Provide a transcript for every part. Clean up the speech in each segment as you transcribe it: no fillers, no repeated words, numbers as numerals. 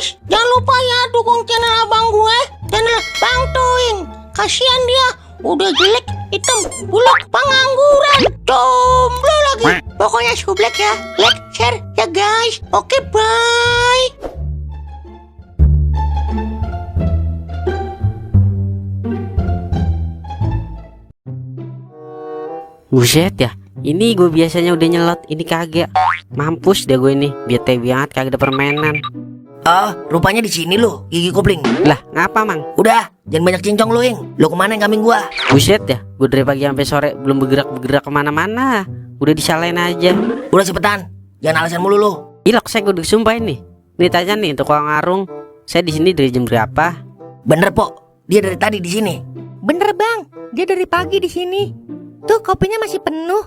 guys, jangan lupa ya dukung channel abang gue, channel Bang Toing. Kasihan dia, udah jelek, hitam, buluk, pengangguran, jomblo lagi. Pokoknya sublek ya, like, share ya guys. Oke, bye. Buset ya, ini gue biasanya udah nyelot, ini kagak. Mampus deh gue ini, bete banget kagak ada permainan. Oh, rupanya di sini lo, gigi kopling. Lah, ngapa mang? Udah, jangan banyak cincong lo, Ing. Lo kemana yang kambing gua? Buset ya, gue dari pagi sampai sore belum bergerak kemana-mana. Udah disalahin aja. Udah cepetan, jangan alasan mulu lo. Ilok, saya gue sumpah ini. Nih tanya nih untuk tukang warung, saya di sini dari jam berapa? Bener, Pok. Dia dari tadi di sini. Bener bang, dia dari pagi di sini. Tuh kopinya masih penuh.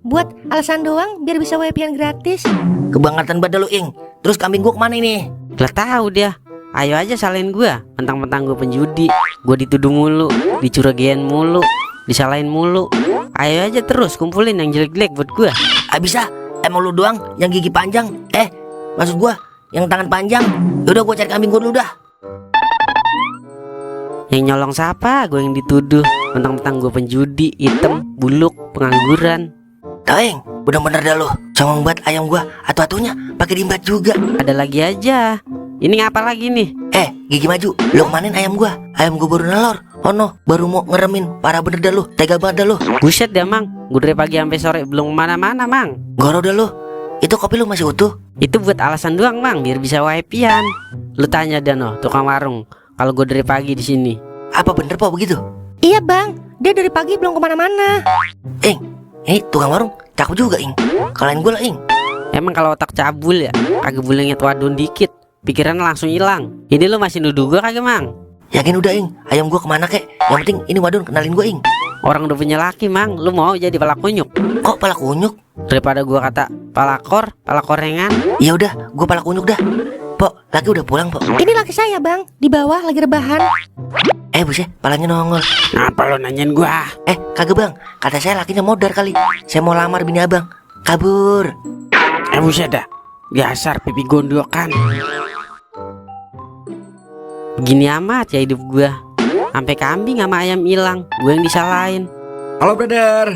Buat alasan doang biar bisa wifi-an gratis. Kebangetan badan lo, Ing. Terus kambing gua kemana ini? Lah tahu dia. Ayo aja salahin gue. Mentang-mentang gue penjudi, gue dituduh mulu, dicurigain mulu, disalahin mulu. Ayo aja terus kumpulin yang jelek-jelek buat gue. Bisa, emang lu doang yang gigi panjang. Maksud gua yang tangan panjang. Udah gua cari kambing gua dulu dah. Yang nyolong siapa? Gue yang dituduh. Mentang-mentang gue penjudi, hitam, buluk, pengangguran. Taeng, bener-bener dah lo. Songong banget ayam gua, atu-atunya pakai diembat juga. Ada lagi aja. Ini ngapa lagi nih? Gigi maju, lo kemanin ayam gua. Ayam gua baru nelor. Oh no, baru mau ngeremin. Parah bener dah lo, tega banget dah lo. Buset dah mang, gue dari pagi sampai sore belum kemana-mana mang. Goro dah lo. Itu kopi lo masih utuh? Itu buat alasan doang mang, biar bisa wifi-an. Lu tanya dah no, tukang warung. Kalau gue dari pagi di sini. Apa bener po begitu? Iya bang, dia dari pagi belum kemana-mana. Ing, ini tukang warung cakep juga, Ing. Kalahin gue lah, Ing. Emang kalau otak cabul ya, kagak boleh nget wadon dikit, pikiran langsung hilang. Ini lu masih nuduh gue kagak mang? Yakin udah, Ing. Ayam gue kemana kek? Yang penting ini wadon kenalin gue, Ing. Orang udah punya laki mang, lu mau jadi pala kunyuk? Kok pala kunyuk? Daripada gue kata pala korengan. Ya udah, gue pala kunyuk dah. Pok, laki udah pulang, Pok. Ini laki saya bang, di bawah lagi rebahan. Buset, palanya nongol. Apa lo nanyain gua? Kagak bang, kata saya lakinya modar kali. Saya mau lamar bini abang. Kabur. Buset dah, dasar pipi gondokan. Begini amat ya hidup gua. Sampai kambing sama ayam hilang, gue yang disalahin. Halo brother.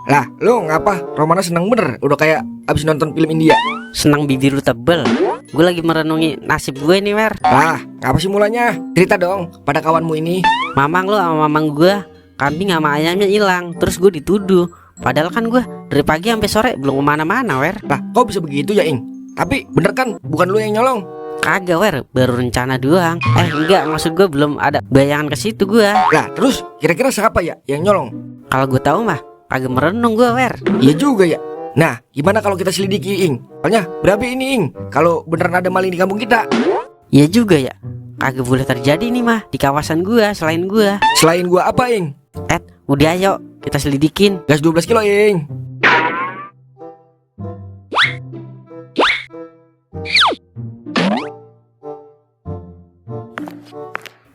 Lah lu ngapa? Romana seneng bener, udah kayak abis nonton film India. Senang bibir lu tebel. Gue lagi merenungi nasib gue nih Wer. Lah ngapa sih mulanya? Cerita dong pada kawanmu ini. Mamang lu sama mamang gue, kambing sama ayamnya hilang. Terus gue dituduh. Padahal kan gue dari pagi sampai sore belum kemana-mana Wer. Lah kok bisa begitu ya Ing? Tapi bener kan bukan lu yang nyolong? Kagak Wer, baru rencana doang. Enggak, maksud gue belum ada bayangan ke situ gue. Lah terus kira-kira siapa ya yang nyolong? Kalau gue tahu mah kagak merenung gue Wer. Iya juga ya. Nah gimana kalau kita selidiki Ing? Soalnya berapa ini Ing? Kalau beneran ada maling di kampung kita? Iya juga ya. Kagak boleh terjadi nih mah di kawasan gue selain gue. Selain gua apa Ing? Udah ayo kita selidikin. Gas 12 kilo Ing.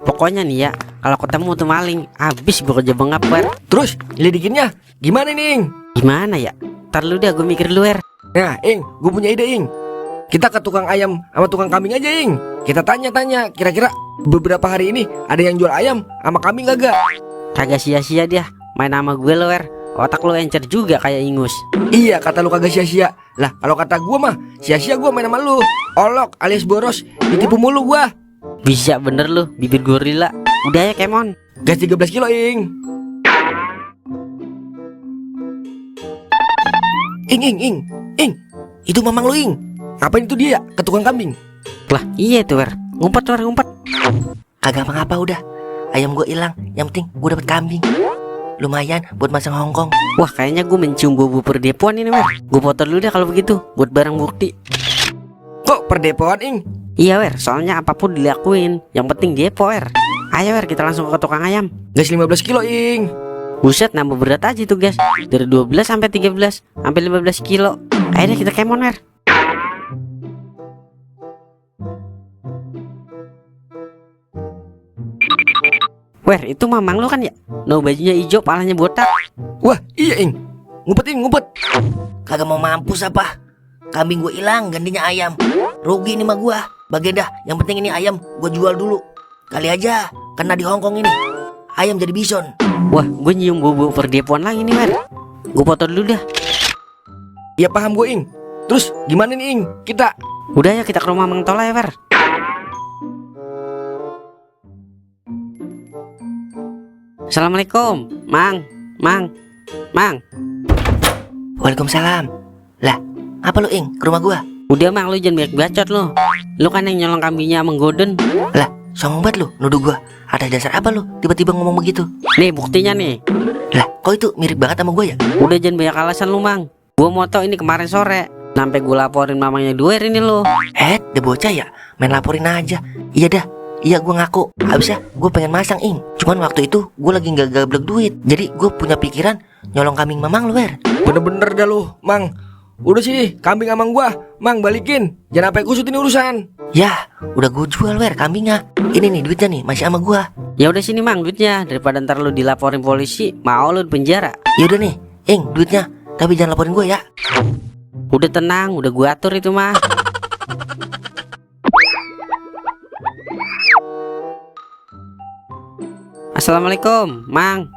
Pokoknya nih ya, kalau ketemu tuh maling, abis gue kerja bengap Wer. Terus lidikinnya gimana nih Ing? Gimana ya? Ntar lu deh, gue mikir lu Wer. Nah Ing, gue punya ide Ing. Kita ke tukang ayam sama tukang kambing aja Ing. Kita tanya-tanya kira-kira beberapa hari ini ada yang jual ayam sama kambing kagak? Kagak sia-sia dia main sama gue lo Wer. Otak lu encer juga kayak ingus. Iya kata lu kagak sia-sia. Lah kalau kata gue mah sia-sia gue main sama lu. Olok alias boros, ditipu mulu gue. Bisa bener lu, bibir gorila. Udah ya Kemon. Gas 13 kilo Ing. Ing, itu mamang lu Ing. Ngapain itu dia ke tukang kambing? Lah iya tuh Wer. Ngumpet Wer, ngumpet. Kagak apa-apa udah. Ayam gua hilang, yang penting gua dapet kambing. Lumayan buat masang Hongkong. Wah kayaknya gue mencium bau perdepoan ini Wer. Gue foto dulu deh kalau begitu, buat barang bukti. Kok perdepoan Ing? Iya Wer, soalnya apapun dilakuin, yang penting depo Wer. Ayo Wer, kita langsung ke tukang ayam. Gas 15 kilo Ing. Buset, nambah berat aja tuh guys. Dari 12 sampai 13 sampai 15 kilo. Ayo deh kita kemon Wer. Wer, itu mamang lu kan ya? No, bajunya hijau, palanya botak. Wah iya Ing. Ngumpet Ing, ngumpet. Kagak mau mampus apa? Kambing gua hilang, gantinya ayam. Rugi nih mah gua. Bagian dah, yang penting ini ayam gue jual dulu. Kali aja kena di Hongkong ini ayam jadi bison. Wah, gue nyium bau perdepoan lagi nih, Wer. Gue foto dulu dah. Ya paham gue, Ing. Terus gimana nih, Ing? Kita Udah ya, kita ke rumah Mang Tola ya, Wer. Assalamualaikum, Mang. Waalaikumsalam. Lah, apa lu Ing ke rumah gua? Udah Mang, lu jangan banyak bacot lu. Lu kan yang nyolong kambingnya Mang Goden. Lah, sombong banget lu nuduh gua. Atas dasar apa lu tiba-tiba ngomong begitu? Nih buktinya nih. Lah, kok itu mirip banget sama gua ya? Udah jangan banyak alasan lu, Mang. Gua moto ini kemarin sore, sampai gua laporin mamanya Duer ini lu. Dia bocah ya, main laporin aja. Iya dah, iya gua ngaku. Habisnya gua pengen masang Ing. Cuman waktu itu gua lagi nggak gablek duit. Jadi gua punya pikiran nyolong kambing mamang lu, Wer. bener-bener dah lu, Mang. Udah sih, kambing amang gua, Mang balikin. Jangan sampai kusut ini urusan. Ya, udah gua jual, Wer, kambingnya. Ini nih duitnya nih, masih sama gua. Ya udah sini Mang duitnya, daripada ntar lu dilaporin polisi, mau lu di penjara. Ya udah nih, Ing, duitnya. Tapi jangan laporin gua ya. Udah tenang, udah gua atur itu mah. Assalamualaikum, Mang.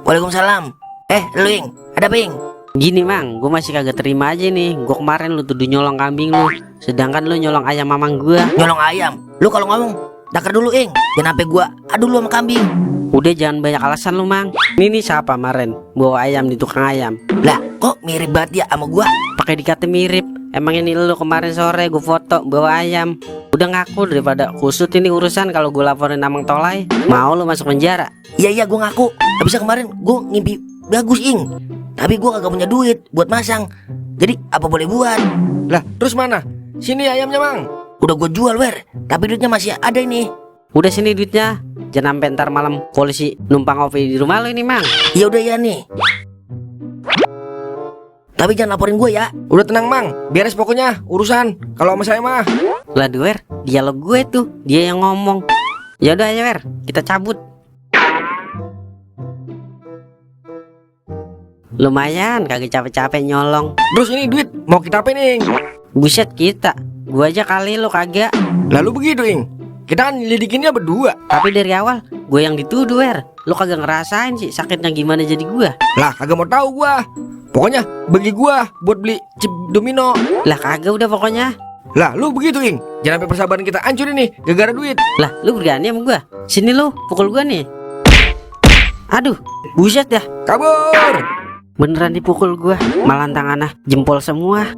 Waalaikumsalam. Lu Ing, ada apa Ing? Gini Mang, gue masih kagak terima aja nih. Gue kemarin lu tuduh nyolong kambing lu, sedangkan lu nyolong ayam mamang gua. Nyolong ayam. Lu kalau ngomong dakar dulu Ing. Jangan sampai gua adu lu sama kambing. Udah jangan banyak alasan lu Mang. Ini nih siapa kemarin bawa ayam di tukang ayam. Lah, kok mirip banget ya sama gua? Pakai dikata mirip. Emang ini lu kemarin sore gue foto bawa ayam. Udah ngaku daripada kusut ini urusan kalau gue laporin Mang Tolai. Mau lu masuk penjara? Iya gua ngaku. Habisnya kemarin gua ngimpi bagus Ing. Tapi gua kagak punya duit buat masang. Jadi apa boleh buat? Lah, terus mana? Sini ayamnya, Mang. Udah gua jual, Wer. Tapi duitnya masih ada ini. Udah sini duitnya. Jangan sampai ntar malam polisi numpang ngopi di rumah lu ini Mang. Ya udah ya nih. Tapi jangan laporin gua ya. Udah tenang, Mang. Beres pokoknya urusan. Kalau sama saya mah. Lah Duer, dialog gue tuh, dia yang ngomong. Ya udah ayo Wer, kita cabut. Lumayan, kagak capek-capek nyolong. Terus ini duit mau kita apa nih, Ing? Buset kita, gua aja kali lu kagak. Lalu begitu, Ing. Kita kan nyelidikinnya berdua. Tapi dari awal, gue yang dituduh Wer. Lu kagak ngerasain sih sakitnya gimana jadi gua. Lah, kagak mau tahu gua. Pokoknya bagi gua buat beli chip domino. Lah kagak udah pokoknya. Lah, lu begitu, Ing. Jangan sampai persahabatan kita hancur ini gara-gara duit. Lah lu berani sama gua. Sini lu, pukul gua nih. Aduh, buset dah. Kabur. Beneran dipukul gua. Malah tangannya jempol semua.